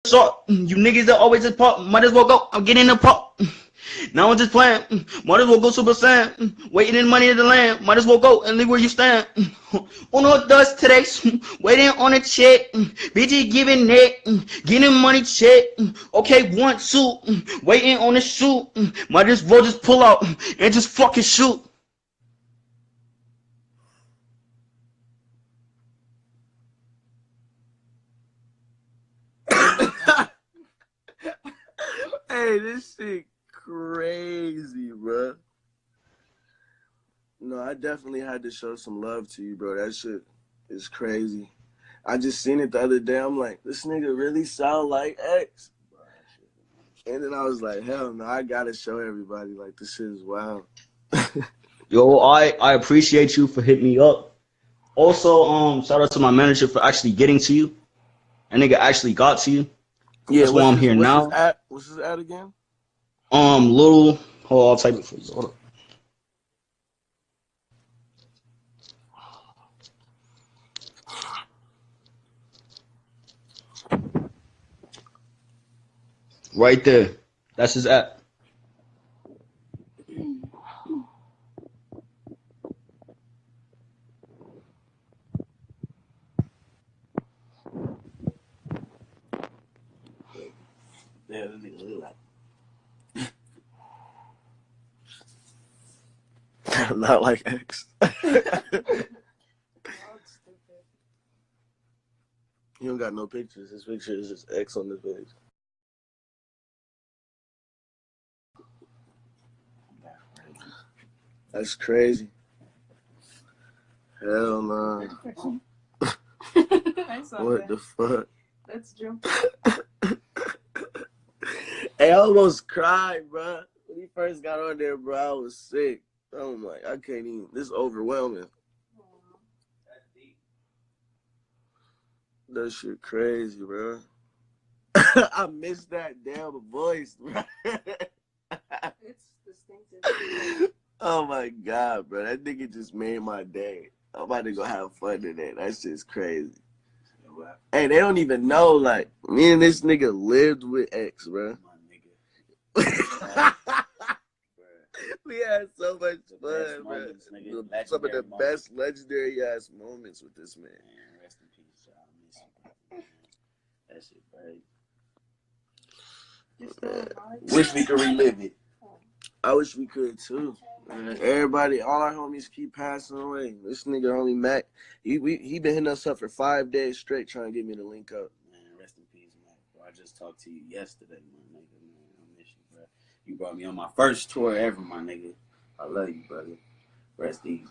So you niggas that always just pop, might as well go. I'm getting the pop. Now I'm just playing. Might as well go Super Saiyan. Waiting in money in the land. Might as well go and leave where you stand. Uno does today. Waiting on a check. Bitches giving neck. Getting money check. Okay, 1, 2. Waiting on a shoot. Might as well just pull out and just fucking shoot. Hey, this shit crazy, bro. No, I definitely had to show some love to you, bro. That shit is crazy. I just seen it the other day. I'm like, this nigga really sound like X. And then I was like, hell no, I gotta show everybody. Like, this shit is wild. Yo, I appreciate you for hitting me up. Also, shout out to my manager for actually getting to you. That nigga actually got to you. Yeah, That's why I'm here now. What's his ad again? Little. Hold on, I'll type it for you. Hold on. Right there. That's his app. Yeah, this nigga look like. Not like X. He don't got no pictures. His picture is just X on this page. That's crazy. Hell no. What the fuck? Let's jump. Hey, I almost cried, bro. When he first got on there, bro, I was sick. I'm like, I can't even. This is overwhelming. That shit crazy, bro. I missed that damn voice, bro. It's distinctive. Oh my god, bro. That nigga just made my day. I'm about to go have fun today. That's just crazy. Hey, they don't even know, like, me and this nigga lived with X, bro. We had so much fun, bro. Some of the best legendary ass moments with this man. Rest in peace, y'all. That shit crazy. Wish we could relive it. I wish we could too. Everybody, all our homies keep passing away. This nigga homie Mac, he been hitting us up for 5 days straight trying to get me to link up. Man, rest in peace, Mac. Bro, I just talked to you yesterday, my nigga. Man, I miss you, bro. You brought me on my first tour ever, my nigga. I love you, brother. Rest easy.